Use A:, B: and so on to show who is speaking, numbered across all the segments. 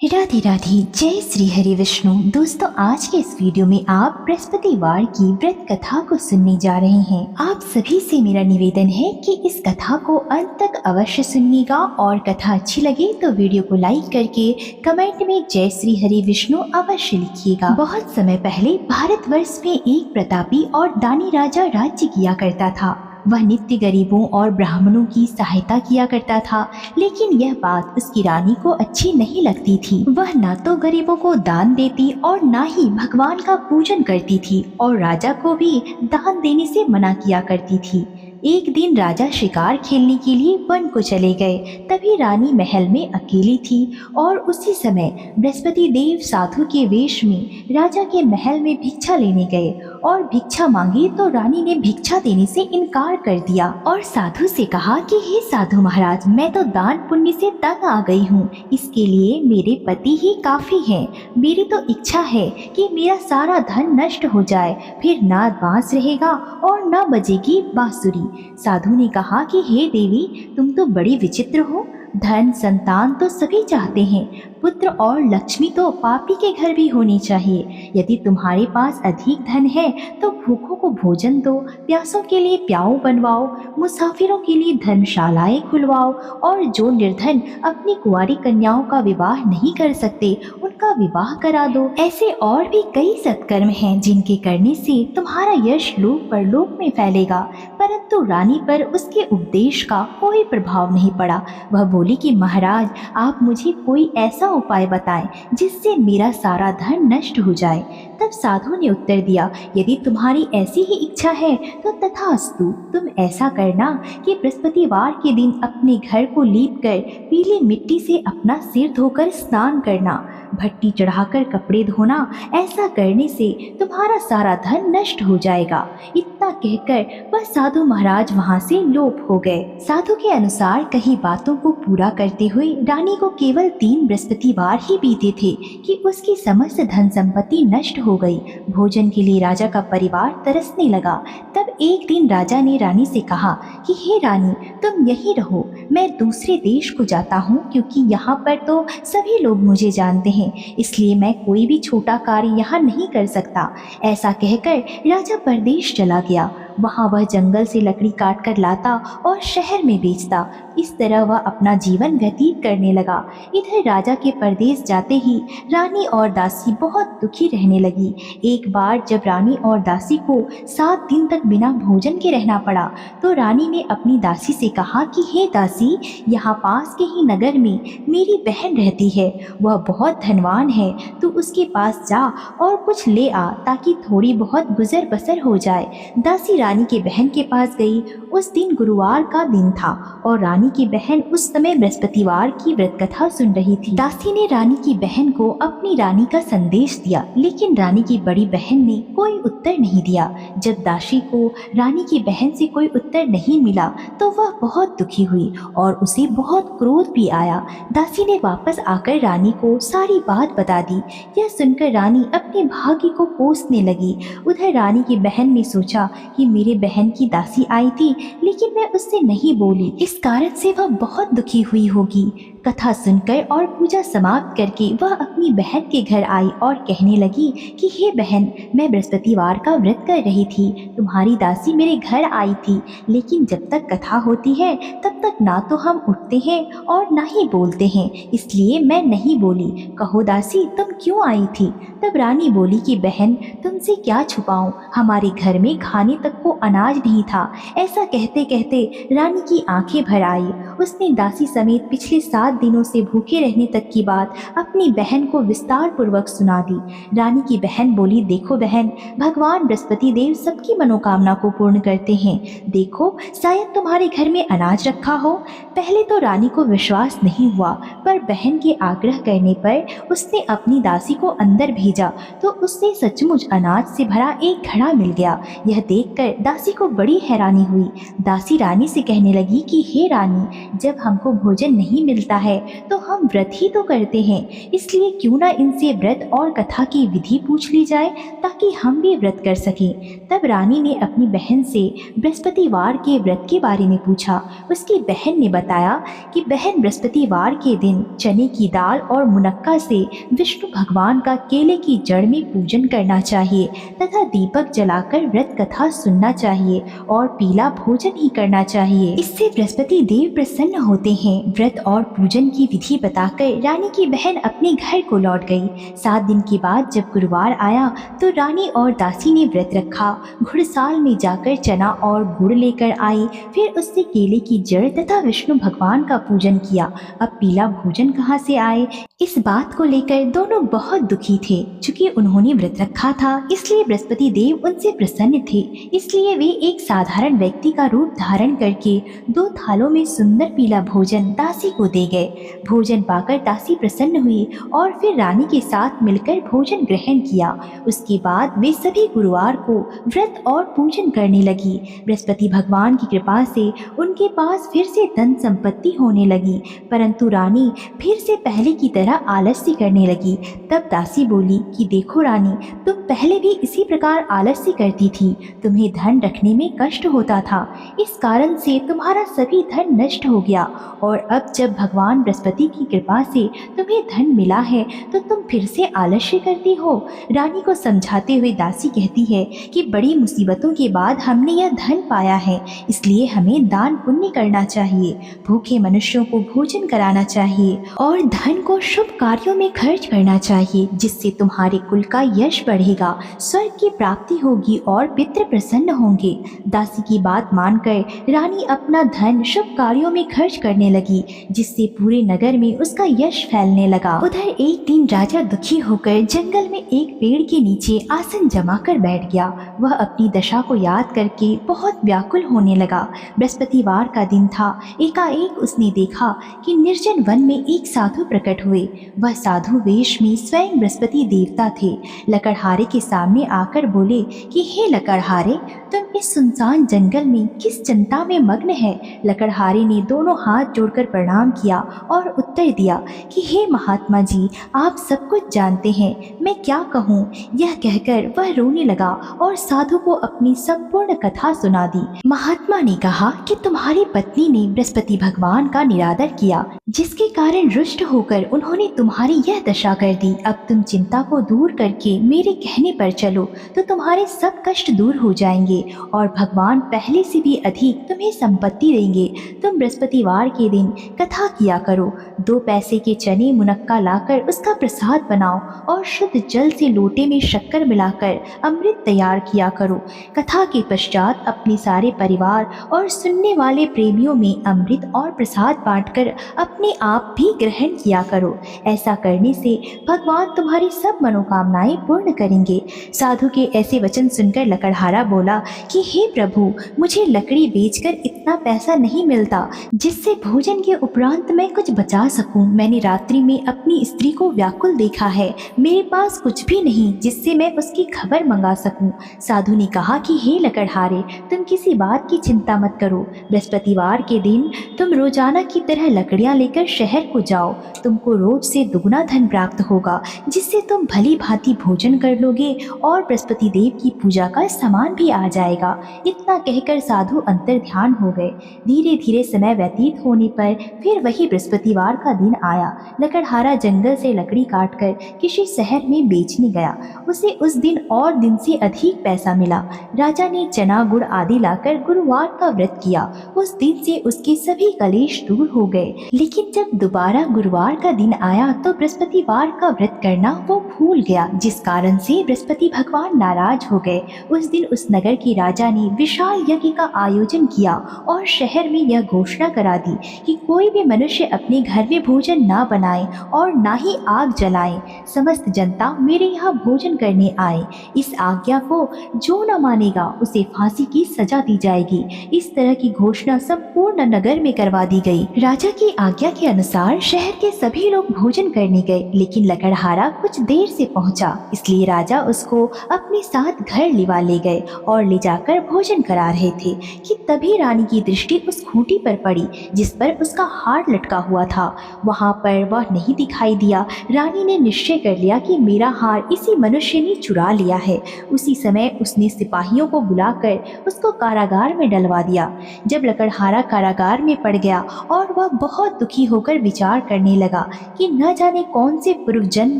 A: राधे राधे, जय श्री हरि विष्णु। दोस्तों, आज के इस वीडियो में आप बृहस्पतिवार की व्रत कथा को सुनने जा रहे हैं। आप सभी से मेरा निवेदन है कि इस कथा को अंत तक अवश्य सुनिएगा और कथा अच्छी लगे तो वीडियो को लाइक करके कमेंट में जय श्री हरि विष्णु अवश्य लिखिएगा। बहुत समय पहले भारतवर्ष में एक प्रतापी और दानी राजा राज्य किया करता था। वह नित्य गरीबों और ब्राह्मणों की सहायता किया करता था, लेकिन यह बात उसकी रानी को अच्छी नहीं लगती थी। वह ना तो गरीबों को दान देती और ना ही भगवान का पूजन करती थी और राजा को भी दान देने से मना किया करती थी। एक दिन राजा शिकार खेलने के लिए वन को चले गए। तभी रानी महल में अकेली थी और उसी समय बृहस्पति देव साधु के वेश में राजा के महल में भिक्षा लेने गए और भिक्षा मांगी तो रानी ने भिक्षा देने से इनकार कर दिया और साधु से कहा कि हे साधु महाराज, मैं तो दान पुण्य से तंग आ गई हूँ। इसके लिए मेरे पति ही काफी हैं। मेरी तो इच्छा है कि मेरा सारा धन नष्ट हो जाए, फिर ना बांस रहेगा और ना बजेगी बांसुरी। साधु ने कहा कि हे देवी, तुम तो बड़ी विचित्र हो। धन संतान तो सभी चाहते हैं, पुत्र और लक्ष्मी तो पापी के घर भी होनी चाहिए। यदि तुम्हारे पास अधिक धन है तो भूखों को भोजन दो, प्यासों के लिए प्याऊ बनवाओ, मुसाफिरों के लिए धर्मशालाएं खुलवाओ और जो निर्धन अपनी कुंवारी कन्याओं का विवाह नहीं कर सकते उनका विवाह करा दो। ऐसे और भी कई सत्कर्म हैं जिनके करने से तुम्हारा यश लोक परलोक में फैलेगा। परंतु रानी पर उसके उपदेश का कोई प्रभाव नहीं पड़ा। वह बोली कि महाराज, आप मुझे कोई ऐसा उपाय बताएं जिससे मेरा सारा धन नष्ट हो जाए। तब साधु ने उत्तर दिया, यदि तुम्हारी ऐसी ही इच्छा है तो तथास्तु। तुम ऐसा करना कि बृहस्पतिवार के दिन अपने घर को लीपकर पीली मिट्टी से अपना सिर धोकर स्नान करना, भट्टी चढ़ाकर कपड़े धोना। ऐसा करने से तुम्हारा सारा धन नष्ट हो जाएगा। इतना कहकर वह साधु महाराज वहां से लोप हो गए। साधु के अनुसार कही बातों को पूरा करते हुए रानी को केवल 3 बृहस्पतिवार ही बीते थे कि उसकी समस्त धन संपत्ति नष्ट हो गई। भोजन के लिए राजा का परिवार तरसने लगा। तब एक दिन राजा ने रानी से कहा कि हे रानी, तुम यहीं रहो, मैं दूसरे देश को जाता हूँ, क्योंकि यहाँ पर तो सभी लोग मुझे जानते हैं, इसलिए मैं कोई भी छोटा कार्य यहाँ नहीं कर सकता। ऐसा कहकर राजा परदेश चला गया। वहाँ वह जंगल से लकड़ी काट कर लाता और शहर में बेचता। इस तरह वह अपना जीवन व्यतीत करने लगा। इधर राजा के परदेश जाते ही रानी और दासी बहुत दुखी रहने लगी। एक बार जब रानी और दासी को 7 दिन तक बिना भोजन के रहना पड़ा तो रानी ने अपनी दासी से कहा कि हे दासी, यहाँ पास के ही नगर में मेरी बहन रहती है, वह बहुत धनवान है, तू उसके पास जा और कुछ ले आ ताकि थोड़ी बहुत गुजर बसर हो जाए। दासी रानी की बहन के पास गई। उस दिन गुरुवार का दिन था और रानी की बहन उस समय बृहस्पतिवार की व्रत कथा सुन रही थी। दासी ने रानी की बहन को अपनी रानी का संदेश दिया, लेकिन रानी की बड़ी बहन ने कोई उत्तर नहीं दिया। जब दासी को रानी की बहन से कोई उत्तर नहीं मिला तो वह बहुत दुखी हुई और उसे बहुत क्रोध भी आया। दासी ने वापस आकर रानी को सारी बात बता दी। यह सुनकर रानी अपने भाग्य को कोसने लगी। उधर रानी की बहन ने सोचा कि मेरे बहन की दासी आई थी, लेकिन मैं उससे नहीं बोली, इस कारण से वह बहुत दुखी हुई होगी। कथा सुनकर और पूजा समाप्त करके वह अपनी बहन के घर आई और कहने लगी कि हे बहन, मैं बृहस्पतिवार का व्रत कर रही थी, तुम्हारी दासी मेरे घर आई थी, लेकिन जब तक कथा होती है तब तक ना तो हम उठते हैं और ना ही बोलते हैं, इसलिए मैं नहीं बोली। कहो दासी, तुम क्यों आई थी? तब रानी बोली कि बहन, तुमसे क्या छुपाऊं, हमारे घर में खाने तक को अनाज नहीं था। ऐसा कहते कहते रानी की आंखें भर आई। उसने दासी समेत पिछले 7 दिनों से भूखे रहने तक की बात अपनी बहन को विस्तार पूर्वक सुना दी। रानी की बहन बोली, देखो बहन, भगवान बृहस्पति देव सबकी मनोकामना को पूर्ण करते हैं। देखो, शायद तुम्हारे घर में अनाज रखा हो। पहले तो रानी को विश्वास नहीं हुआ, पर बहन के आग्रह करने पर उसने अपनी दासी को अंदर भेजा तो उससे सचमुच अनाज से भरा एक घड़ा मिल गया। यह देखकर दासी को बड़ी हैरानी हुई। दासी रानी से कहने लगी कि हे रानी, जब हमको भोजन नहीं मिलता है तो हम व्रत ही तो करते हैं, इसलिए क्यों ना इनसे व्रत और कथा की विधि पूछ ली जाए ताकि हम भी व्रत कर सकें। तब रानी ने अपनी बहन से बृहस्पतिवार के व्रत के बारे में पूछा। उसकी बहन ने बताया कि बहन बृहस्पतिवार के दिन चने की दाल और मुनक्का से विष्णु भगवान का केले की जड़ में पूजन करना चाहिए तथा दीपक जलाकर व्रत कथा सुनना चाहिए और पीला भोजन ही करना चाहिए। इससे बृहस्पति देव प्रसन्न होते हैं। व्रत और पूजन की विधि बताकर रानी की बहन अपने घर को लौट गई। 7 दिन के बाद जब गुरुवार आया तो रानी और दासी ने व्रत रखा। घुड़साल में जाकर चना और गुड़ लेकर आई, फिर उससे केले की जड़ तथा विष्णु भगवान का पूजन किया। अब पीला भोजन कहाँ से आए, इस बात को लेकर दोनों बहुत दुखी थे। चूंकि उन्होंने व्रत रखा था इसलिए बृहस्पति देव उनसे प्रसन्न थे, इसलिए वे एक साधारण व्यक्ति का रूप धारण करके 2 थालों में सुंदर पीला भोजन दासी को दे गए। भोजन पाकर दासी प्रसन्न हुई और फिर रानी के साथ मिलकर भोजन ग्रहण किया। उसके बाद वे सभी गुरुवार को व्रत और पूजन करने लगी। बृहस्पति भगवान की कृपा से उनके पास फिर से धन संपत्ति होने लगी, परंतु रानी फिर से पहले की तरह आलस्य करने लगी। तब दासी बोली कि देखो रानी, तुम पहले भी इसी प्रकार आलस्य करती थी, तुम्हें धन रखने में कष्ट होता था, इस कारण से तुम्हारा सभी धन नष्ट हो गया और अब जब भगवान बृहस्पति की कृपा से तुम्हें धन मिला है तो तुम फिर से आलस्य करती हो। रानी को समझाते हुए दासी कहती है कि बड़ी मुसीबतों के बाद हमने यह धन पाया है, इसलिए हमें दान पुण्य करना चाहिए, भूखे मनुष्यों को भोजन कराना चाहिए और धन को शुभ कार्यों में खर्च करना चाहिए, जिससे तुम्हारे कुल का यश बढ़ेगा, स्वर्ग की प्राप्ति होगी और पितृ प्रसन्न होंगे। दासी की बात मानकर रानी अपना धन शुभ कार्यों में खर्च करने लगी, जिससे पूरे नगर में उसका यश फैलने लगा। उधर एक दिन राजा दुखी होकर जंगल में एक पेड़ के नीचे आसन जमा कर बैठ गया। वह अपनी दशा को याद करके बहुत व्याकुल होने लगा। बृहस्पतिवार का दिन था। एकाएक उसने देखा कि निर्जन वन में एक साधु प्रकट हुए। वह साधु वेश में स्वयं बृहस्पति देवता थे। लकड़हारे के सामने आकर बोले कि हे लकड़हारे, तुम इस सुनसान जंगल में किस चिंता में मग्न है। लकड़हारे ने दोनों हाथ जोड़कर प्रणाम किया और उत्तर दिया कि हे महात्मा जी, आप सब कुछ जानते हैं, मैं क्या कहूँ। यह कहकर वह रोने लगा और साधु को अपनी संपूर्ण कथा सुना दी। महात्मा ने कहा कि तुम्हारी पत्नी ने बृहस्पति भगवान का निरादर किया, जिसके कारण रुष्ट होकर उन्होंने तुम्हारी यह दशा कर दी। अब तुम चिंता को दूर करके मेरे कहने पर चलो तो तुम्हारे सब कष्ट दूर हो जाएंगे और भगवान पहले से भी अधिक तुम्हें संपत्ति देंगे। तुम बृहस्पतिवार के दिन कथा किया करो। 2 पैसे के चने मुनक्का लाकर उसका प्रसाद बनाओ और शुद्ध जल से लोटे में शक्कर मिलाकर अमृत तैयार किया करो। कथा के पश्चात अपने सारे परिवार और सुनने वाले प्रेमियों में अमृत और प्रसाद बांटकर अपने आप भी ग्रहण किया करो। ऐसा करने से भगवान तुम्हारी सब मनोकामनाएं पूर्ण करेंगे। साधु के ऐसे वचन सुनकर लकड़हारा बोला कि हे प्रभु, मुझे लकड़ी बेचकर इतना पैसा नहीं मिलता जिससे भोजन के उपरांत मैं कुछ बचा सकूं। मैंने रात्रि में अपनी स्त्री को व्याकुल देखा है, मेरे पास कुछ भी नहीं जिससे मैं उसकी खबर मंगा सकूं। साधु ने कहा कि हे लकड़हारे, तुम किसी बात की चिंता मत करो। बृहस्पतिवार के दिन तुम रोजाना की तरह लकड़ियां लेकर शहर को जाओ। तुमको रोज से दुगना धन प्राप्त होगा, जिससे तुम भली भांति भोजन कर लोगे और बृहस्पति देव की पूजा का सामान भी आ जाएगा। इतना कहकर साधु अंतर ध्यान हो गए। धीरे धीरे समय व्यतीत होने पर फिर वही बृहस्पतिवार का दिन आया। लकड़हारा जंगल से लकड़ी काटकर किसी शहर में बेचने गया। उसे उस दिन और दिन से अधिक पैसा मिला। राजा ने चना गुड़ आदि लाकर गुरुवार का व्रत किया। उस दिन से उसके सभी कलेश दूर हो गए। लेकिन जब दोबारा गुरुवार का दिन आया तो बृहस्पतिवार का व्रत करना वो भूल गया, जिस कारण से बृहस्पति भगवान नाराज हो गए। उस दिन उस नगर के राजा ने विशाल यज्ञ का आयोजन किया और शहर में यह घोषणा करा दी कि कोई भी मनुष्य अपने घर में भोजन ना बनाए और ना ही आग जलाए। समस्त जनता मेरे यहाँ भोजन करने आए। इस आज्ञा को जो न मानेगा उसे फांसी की सजा दी जाएगी। इस तरह की घोषणा संपूर्ण नगर में करवा दी गई। राजा की आज्ञा के अनुसार शहर के सभी लोग भोजन करने गए, लेकिन लकड़हारा कुछ देर से पहुंचा, इसलिए राजा उसको अपने साथ घर लिवा ले गए और ले जाकर भोजन करा रहे थे कि तभी रानी की दृष्टि उस खूंटी पर पड़ी जिस पर उसका हार लटका हुआ था। वहां पर वह नहीं दिखाई दिया रानी ने निश्चय कर लिया कि मेरा हार इसी मनुष्य ने चुरा लिया है। उसी समय उसने सिपाहियों को बुलाकर उसको कारागार में डलवा दिया। जब लकड़हारा कारागार में पड़ गया और वह बहुत दुखी होकर विचार करने लगा कि न जाने कौन से पूर्व जन्म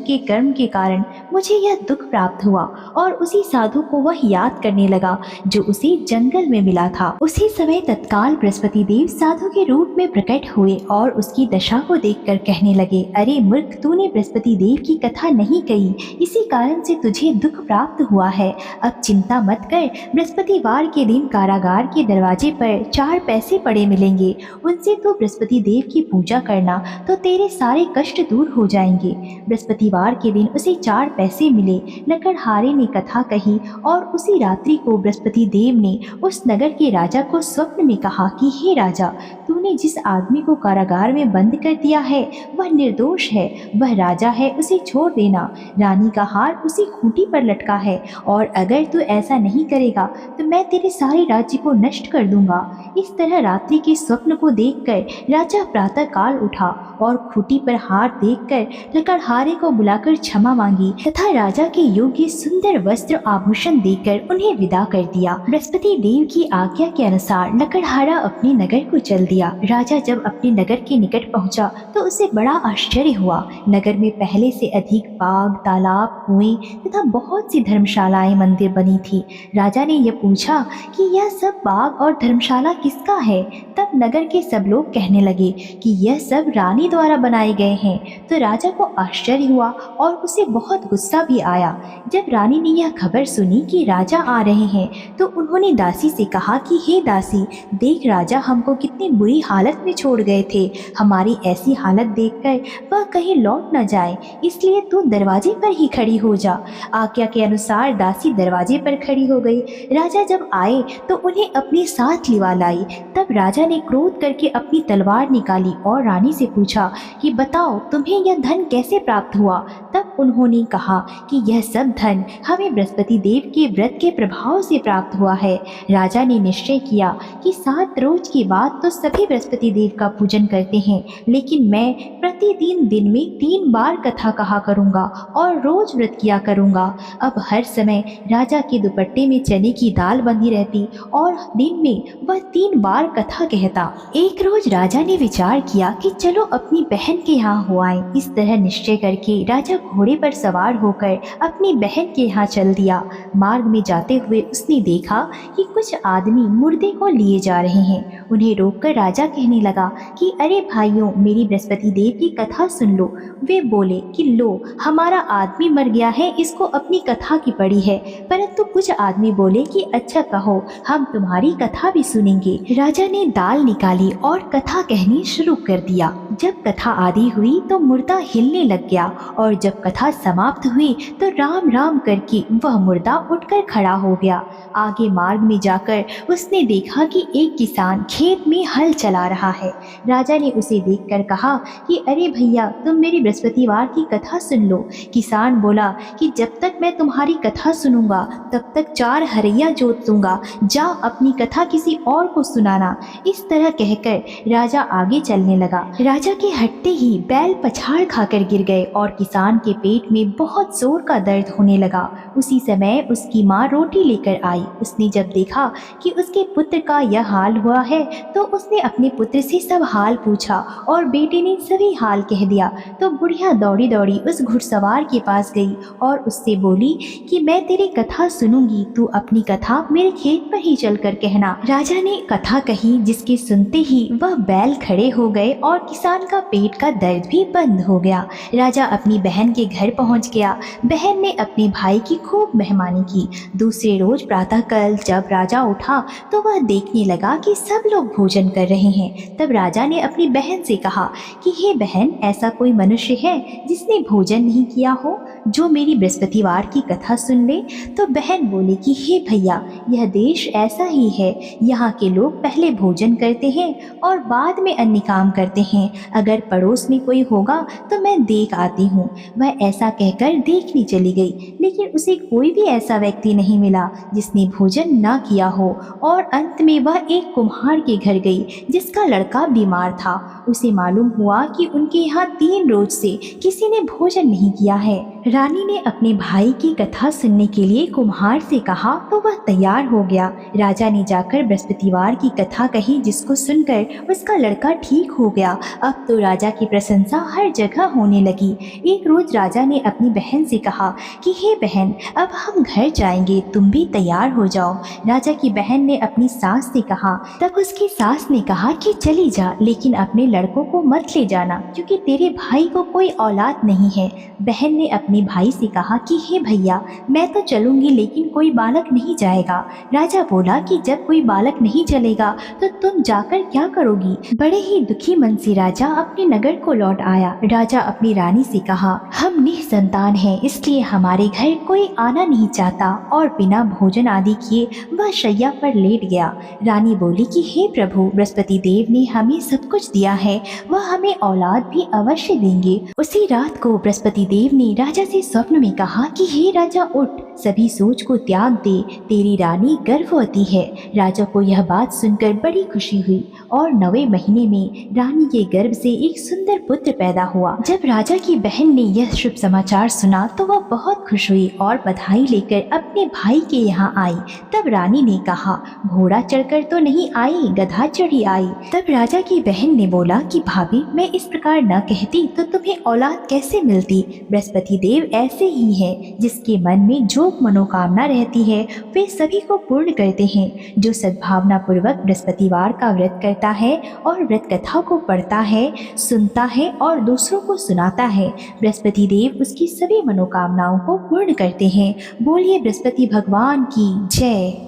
A: के कर्म के कारण मुझे यह दुख प्राप्त हुआ, और उसी साधु को वह याद करने लगा जो उसे जंगल में मिला था। उसी समय तत्काल बृहस्पति देव साधु के रूप में प्रकट हुए और उसकी दशा को देखकर कहने लगे, अरे मूर्ख, तूने बृहस्पति देव की कथा नहीं कही, इसी कारण से तुझे दुख प्राप्त हुआ है। अब चिंता मत कर, बृहस्पतिवार के दिन कारागार के दरवाजे पर 4 पैसे पड़े मिलेंगे, उनसे तू बृहस्पति देव की पूजा करना तो तेरे सारे कष्ट दूर हो जाएंगे। बृहस्पतिवार के दिन उसे 4 पैसे मिले। लकड़हारे ने कथा कही और उसी रात्रि को बृहस्पति देव ने उस नगर के राजा को स्वप्न में कहा कि हे राजा, तूने जिस आदमी को कारागार में बंद कर दिया है वह निर्दोष है, वह राजा है, उसे छोड़ देना। रानी का हार उसी खूंटी पर लटका है और अगर तू ऐसा नहीं करेगा तो मैं तेरे सारे राज्य को नष्ट कर दूंगा। इस तरह रात्रि के स्वप्न को देखकर राजा प्रातः काल उठा और खूंटी पर हार देखकर लकड़हारे को बुलाकर क्षमा मांगी तथा राजा के योग्य सुंदर वस्त्र आभूषण देकर उन्हें विदा कर दिया। बृहस्पति देव की आज्ञा के अनुसार लकड़हारा अपने नगर को चल दिया। राजा जब अपने नगर के निकट पहुंचा तो उसे बड़ा आश्चर्य हुआ। नगर में पहले से अधिक बाग, तालाब, कुएं तथा बहुत सी धर्मशालाएं, मंदिर बनी थी। राजा ने यह पूछा कि यह सब बाग और धर्मशाला किसका है? तब नगर के सब लोग कहने लगे कि यह सब रानी द्वारा बनाए गए हैं। तो राजा को आश्चर्य हुआ और उसे बहुत गुस्सा भी आया। जब रानी ने यह खबर सुनी कि राजा आ रहे हैं तो उन्होंने दासी से कहा कि हे दासी, देख राजा हमको कितनी बुरी हालत में छोड़ गए थे। हमारी ऐसी हालत देखकर वह कहीं लौट न जाए, इसलिए तू दरवाजे पर ही खड़ी हो जा। आज्ञा के अनुसार दासी दरवाजे पर खड़ी हो गई। राजा जब आए तो उन्हें अपने साथ लिवा लाई। तब राजा ने क्रोध करके अपनी तलवार निकाली और रानी से पूछा कि बताओ तुम्हें यह धन कैसे प्राप्त हुआ? तब उन्होंने कहा कि यह सब धन हमें बृहस्पति देव के व्रत के प्रभाव से प्राप्त हुआ है। राजा ने निश्चय किया कि 7 रोज के बाद तो सभी बृहस्पति देव का पूजन करते हैं, लेकिन मैं प्रतिदिन दिन में 3 बार कथा कहा करूंगा और रोज व्रत किया करूंगा। अब हर समय राजा के दुपट्टे में चने की दाल बंधी रहती और दिन में वह 3 बार कथा कहता। एक रोज राजा ने विचार किया कि चलो अपनी बहन के यहाँ हो आए। इस तरह निश्चय करके राजा घोड़े पर सवार होकर अपनी बहन के यहाँ चल दिया। मार्ग में जाते हुए उसने देखा कि कुछ आदमी मुर्दे को लिए जा रहे हैं। उन्हें रोककर राजा कहने लगा कि अरे भाइयों, मेरी बृहस्पति देव की कथा सुन लो। वे बोले कि लो, हमारा आदमी मर गया है, इसको अपनी कथा की पड़ी है। परंतु कुछ आदमी बोले कि अच्छा कहो, हम तुम्हारी कथा भी सुनेंगे। राजा ने दाल निकाली और कथा कहनी शुरू कर दिया। जब कथा आदि हुई तो मुर्दा हिलने लग गया और जब कथा समाप्त हुई तो राम राम करके वह मुर्दा उठकर खड़ा हो गया। आगे मार्ग में जाकर उसने देखा कि एक किसान खेत में हल चला रहा है। राजा ने उसे देखकर कहा कि अरे भैया, तुम मेरी बृहस्पतिवार की कथा सुन लो। किसान बोला कि जब तक मैं तुम्हारी कथा सुनूंगा तब तक 4 हरैया जोत दूंगा, जा अपनी कथा किसी और को सुनाना। इस तरह कहकर राजा आगे चलने लगा। राजा के हटते ही बैल पछाड़ खाकर गिर गए और किसान के पेट में बहुत जोर का दर्द होने लगा। उसी समय उसकी माँ रोटी लेकर आई। उसने जब देखा कि उसके पुत्र का यह हाल हुआ है तो उसने अपने पुत्र से सब हाल पूछा और बेटे ने सभी हाल कह दिया। तो बुढ़िया दौड़ी दौड़ी उस घुड़सवार के पास गई और उससे बोली कि मैं तेरी कथा सुनूंगी, तू अपनी कथा मेरे खेत पर ही चलकर कहना। राजा ने कथा कही, जिसके सुनते ही वह बैल खड़े हो गए और किसान का पेट का दर्द भी बंद हो गया। राजा अपनी बहन के घर पहुंच गया। बहन ने अपने भाई की खूब मेहमानी की। दूसरे रोज प्रातःकाल जब राजा उठा तो वह देखने लगा कि सब लोग भोजन कर रहे हैं। तब राजा ने अपनी बहन से कहा कि हे बहन, ऐसा कोई मनुष्य है जिसने भोजन नहीं किया हो, जो मेरी बृहस्पतिवार की कथा सुन ले? तो बहन बोली कि हे भैया, यह देश ऐसा ही है। यहाँ के लोग पहले भोजन करते हैं और बाद में अन्य काम करते हैं। अगर पड़ोस में कोई होगा तो मैं देख आती हूँ। वह ऐसा कहकर देखने चली गई, लेकिन उसे कोई भी ऐसा व्यक्ति नहीं मिला जिसने भोजन न किया हो। और अंत में वह एक कुम्हार के घर गई जिसका लड़का बीमार था। उसे मालूम हुआ कि उनके यहाँ 3 रोज से किसी ने भोजन नहीं किया है। रानी ने अपने भाई की कथा सुनने के लिए कुम्हार से कहा तो वह तैयार हो गया। राजा ने जाकर बृहस्पतिवार की कथा कही, जिसको सुनकर उसका लड़का ठीक हो गया। अब तो राजा की प्रशंसा हर जगह होने लगी। एक रोज राजा ने अपनी बहन से कहा कि हे बहन, अब हम घर जाएंगे, तुम भी तैयार हो जाओ। राजा की बहन ने अपनी सास से कहा। तब उसकी सास ने कहा कि चली जा, लेकिन अपने लड़कों को मत ले जाना, क्योंकि तेरे भाई को कोई औलाद नहीं है। बहन ने अपने भाई से कहा कि हे भैया, मैं तो चलूंगी, लेकिन कोई बालक नहीं जाएगा। राजा बोला कि जब कोई बालक नहीं चलेगा तो तुम जाकर क्या करोगी। बड़े ही दुखी मन से राजा अपने नगर को लौट आया। राजा अपनी रानी से कहा, हम निसंतान हैं, इसलिए हमारे घर कोई आना नहीं चाहता, और बिना भोजन आदि किए वह शैया पर लेट गया। रानी बोली कि हे प्रभु, बृहस्पति देव ने हमें सब कुछ दिया है, वह हमें औलाद भी अवश्य देंगे। उसी रात को बृहस्पति देव ने राजा से स्वप्न में कहा कि हे राजा, उठ, सभी सोच को त्याग दे, तेरी रानी गर्भवती है। राजा को यह बात सुनकर बड़ी खुशी हुई और 9वें महीने में रानी के गर्भ से एक सुंदर पुत्र पैदा हुआ। जब राजा की बहन ने यह शुभ समाचार सुना तो वह बहुत खुश हुई और बधाई लेकर अपने भाई के यहाँ आई। तब रानी ने कहा, घोड़ा चढ़कर तो नहीं आई, गधा चढ़ी आई। तब राजा की बहन ने बोला कि भाभी, मैं इस प्रकार न कहती तो तुम्हें औलाद कैसे मिलती। बृहस्पति देव ऐसे ही है, जिसके मन में जो मनोकामना रहती है वे सभी को पूर्ण करते हैं। जो सद्भावना पूर्वक बृहस्पतिवार का व्रत करता है और व्रत कथा को पढ़ता है, सुनता है और दूसरों को सुनाता है, बृहस्पति देव उसकी सभी मनोकामनाओं को पूर्ण करते हैं। बोलिए बृहस्पति भगवान की जय।